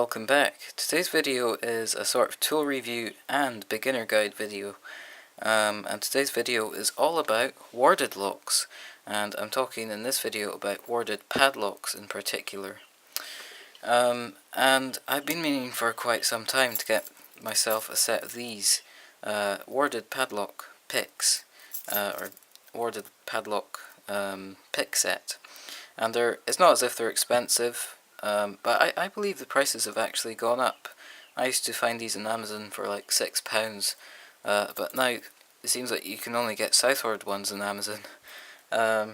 welcome back. Today's video is a sort of tool review and beginner guide video. And today's video is all about warded locks, and I'm talking in this video about warded padlocks in particular. And I've been meaning for quite some time to get myself a set of these warded padlock picks, or warded padlock pick set. And it's not as if they're expensive, but I believe the prices have actually gone up. I used to find these on Amazon for like £6, but now it seems like you can only get southward ones on Amazon. I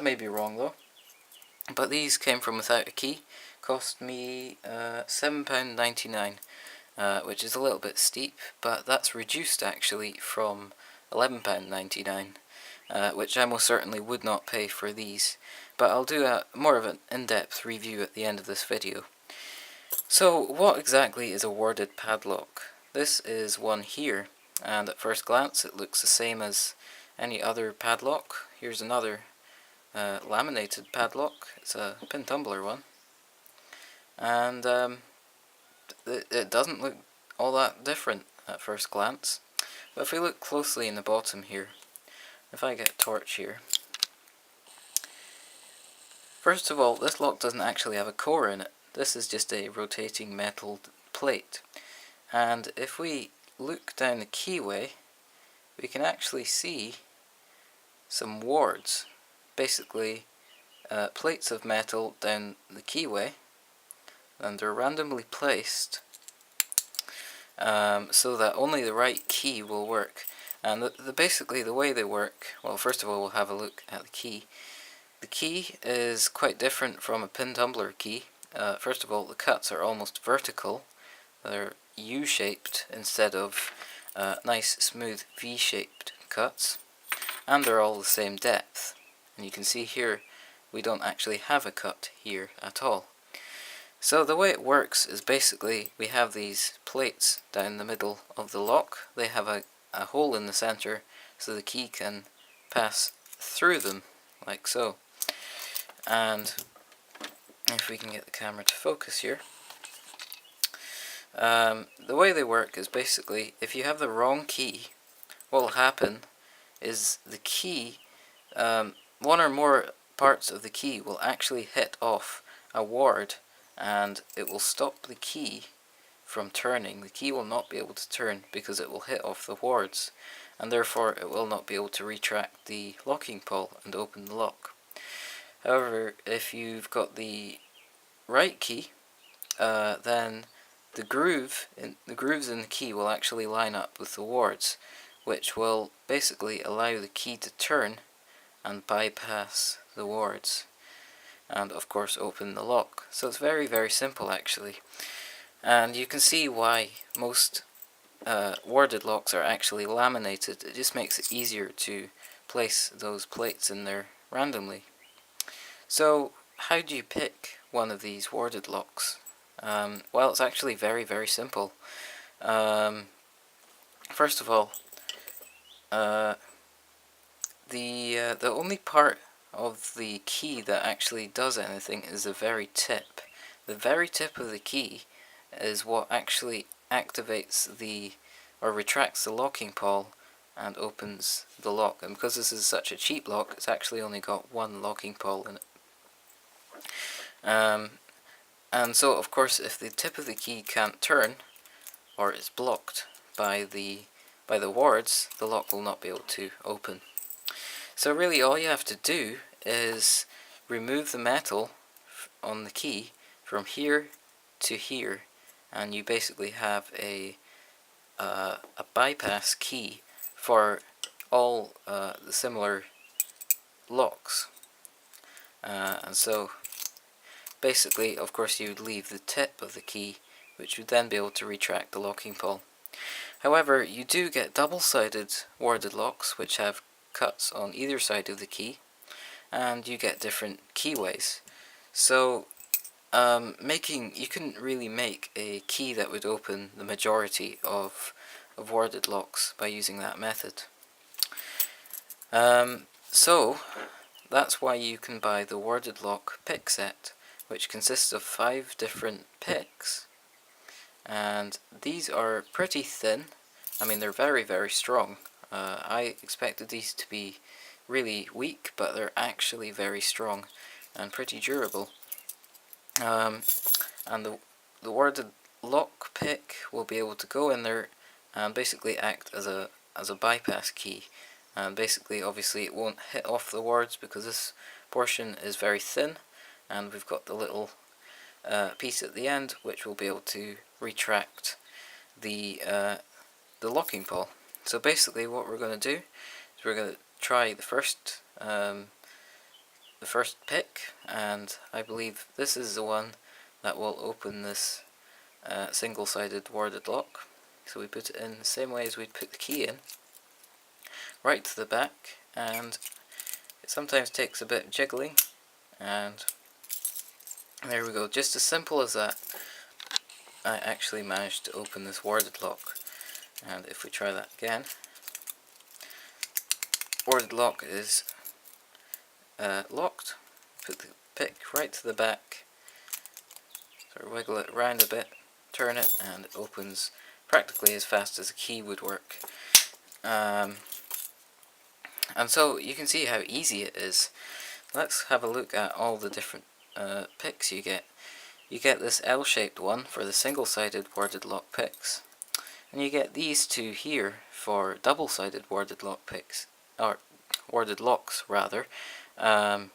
may be wrong though, but these came from Withoutakey, cost me £7.99, which is a little bit steep, but that's reduced actually from £11.99. Which I most certainly would not pay for these, but I'll do more of an in-depth review at the end of this video. So what exactly is a warded padlock? This is one here, and at first glance it looks the same as any other padlock. Here's another laminated padlock. It's a pin tumbler one, and it doesn't look all that different at first glance, but if we look closely in the bottom here, if I get a torch here, first of all, this lock doesn't actually have a core in it. This is just a rotating metal plate. And if we look down the keyway, we can actually see some wards. Basically, plates of metal down the keyway, and they're randomly placed so that only the right key will work. And basically the way they work, well, first of all we'll have a look at the key. The key is quite different from a pin tumbler key. First of all, the cuts are almost vertical. They're U-shaped instead of nice smooth V-shaped cuts, and they're all the same depth. And you can see here we don't actually have a cut here at all. So the way it works is basically we have these plates down the middle of the lock. They have a hole in the center so the key can pass through them, like so. And if we can get the camera to focus here, the way they work is basically if you have the wrong key, what will happen is the key, one or more parts of the key will actually hit off a ward, and it will stop the key from turning. The key will not be able to turn because it will hit off the wards, and therefore it will not be able to retract the locking pawl and open the lock. However, if you've got the right key, then the grooves in the key will actually line up with the wards, which will basically allow the key to turn and bypass the wards, and of course open the lock. So it's very, very simple actually. And you can see why most warded locks are actually laminated. It just makes it easier to place those plates in there randomly. So how do you pick one of these warded locks? Well, it's actually very, very simple. First of all, the only part of the key that actually does anything is the very tip. The very tip of the key is what actually activates or retracts the locking pawl and opens the lock. And because this is such a cheap lock, it's actually only got one locking pawl in it. And so of course if the tip of the key can't turn, or is blocked by the wards, the lock will not be able to open. So really all you have to do is remove the metal on the key from here to here, and you basically have a bypass key for all the similar locks. And so basically, of course, you would leave the tip of the key, which would then be able to retract the locking pawl. However, you do get double-sided warded locks, which have cuts on either side of the key, and you get different keyways. So you couldn't really make a key that would open the majority of warded locks by using that method. So that's why you can buy the warded lock pick set, which consists of 5 different picks, and these are pretty thin. I mean, they're very, very strong. I expected these to be really weak, but they're actually very strong and pretty durable. And the worded lock pick will be able to go in there and basically act as a bypass key. And basically, obviously, it won't hit off the words because this portion is very thin, and we've got the little piece at the end which will be able to retract the locking pawl. So basically, what we're going to do is we're going to try the first pick, and I believe this is the one that will open this single-sided worded lock. So we put it in the same way as we'd put the key in, right to the back, and it sometimes takes a bit of jiggling, and there we go. Just as simple as that, I actually managed to open this worded lock. And if we try that again, worded lock is locked. Put the pick right to the back, sort of wiggle it around a bit, turn it, and it opens practically as fast as a key would work. And so you can see how easy it is. Let's have a look at all the different picks you get. You get this L-shaped one for the single-sided worded lock picks, and you get these two here for double-sided worded lock picks, or worded locks rather. And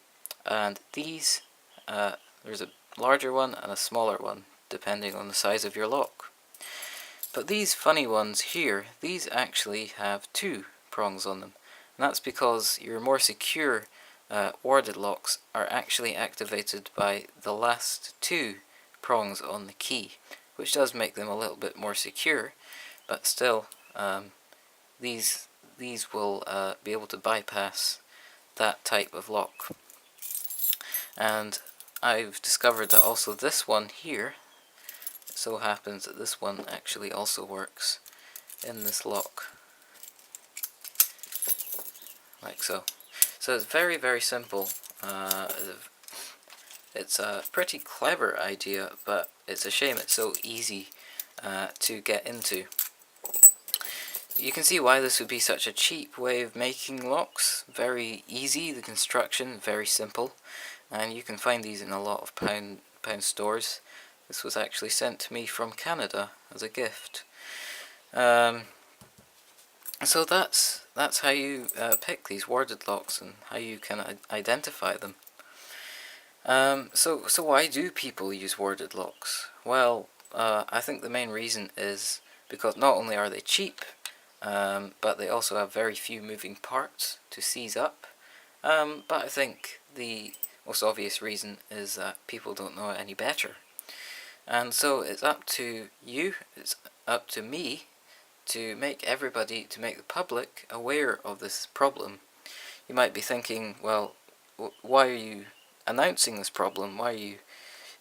these, there's a larger one and a smaller one depending on the size of your lock. But these funny ones here, these actually have 2 prongs on them, and that's because your more secure worded locks are actually activated by the last 2 prongs on the key, which does make them a little bit more secure, but still these will be able to bypass that type of lock. And I've discovered that also this one here, it so happens that this one actually also works in this lock, like so. So it's very, very simple. It's a pretty clever idea, but it's a shame it's so easy to get into. You can see why this would be such a cheap way of making locks. Very easy, the construction, very simple, and you can find these in a lot of pound stores. This was actually sent to me from Canada as a gift. So that's how you pick these worded locks and how you can identify them. So why do people use worded locks? Well, I think the main reason is because not only are they cheap, but they also have very few moving parts to seize up. But I think the most obvious reason is that people don't know any better. And so it's up to you, it's up to me, to make the public aware of this problem. You might be thinking, well, why are you announcing this problem? Why are you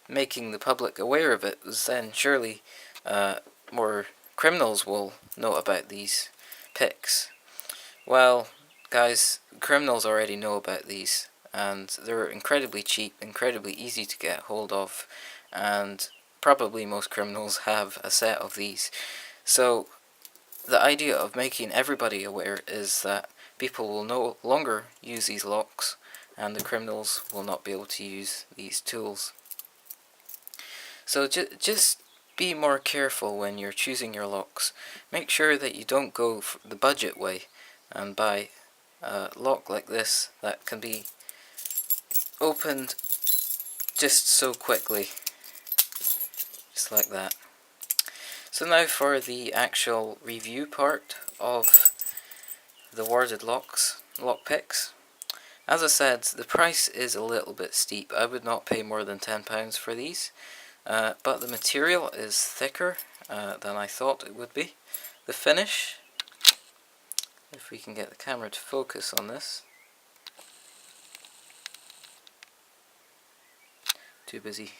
making the public aware of it? Because then surely more criminals will know about these picks. Well, guys, criminals already know about these, and they're incredibly cheap, incredibly easy to get hold of, and probably most criminals have a set of these. So the idea of making everybody aware is that people will no longer use these locks, and the criminals will not be able to use these tools. So just be more careful when you're choosing your locks. Make sure that you don't go the budget way and buy a lock like this that can be opened just so quickly, just like that. So now for the actual review part of the worded lock picks. As I said, the price is a little bit steep. I would not pay more than £10 for these, but the material is thicker than I thought it would be. The finish, if we can get the camera to focus on this. Too busy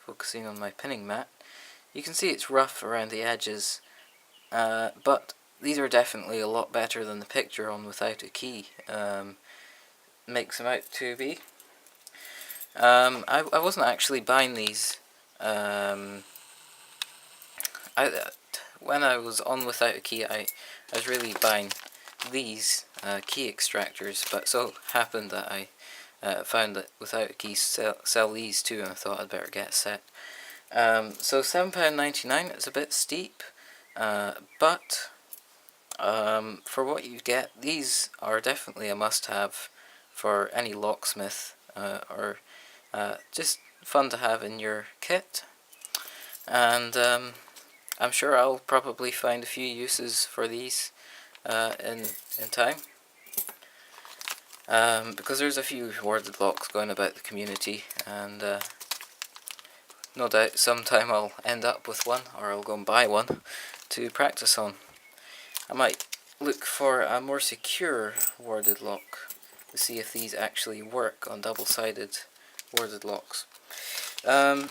focusing on my pinning mat. You can see it's rough around the edges, but these are definitely a lot better than the picture on Withoutakey makes them out to be. I wasn't actually buying these. When I was on Withoutakey, I was really buying these key extractors, but so happened that I found that Withoutakey sell these too, and I thought I'd better get a set. So £7.99, it's a bit steep, but for what you get, these are definitely a must-have for any locksmith, or just fun to have in your kit. And I'm sure I'll probably find a few uses for these in time, because there's a few warded locks going about the community, and no doubt sometime I'll end up with one, or I'll go and buy one to practice on. I might look for a more secure warded lock to see if these actually work on double-sided warded locks. A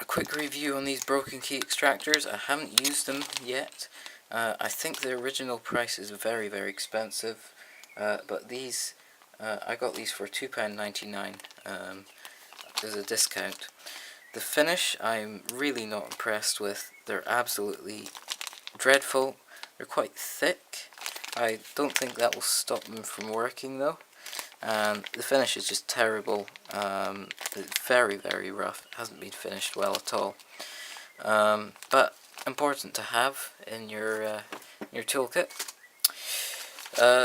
quick review on these broken key extractors. I haven't used them yet. I think the original price is very, very expensive, but these, I got these for £2.99 as a discount. The finish I'm really not impressed with. They're absolutely dreadful. They're quite thick. I don't think that will stop them from working though. And the finish is just terrible. It's very, very rough. It hasn't been finished well at all. But important to have in your toolkit.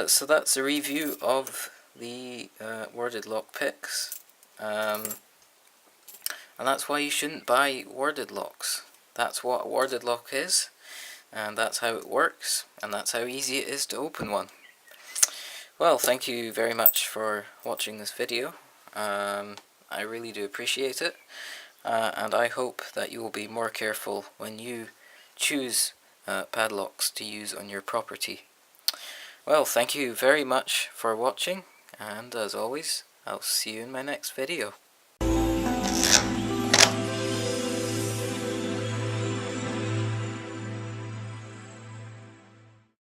So that's a review of the warded lock picks. And that's why you shouldn't buy warded locks. That's what a warded lock is, and that's how it works, and that's how easy it is to open one. Well, thank you very much for watching this video. I really do appreciate it, and I hope that you will be more careful when you choose padlocks to use on your property. Well, thank you very much for watching, and as always, I'll see you in my next video.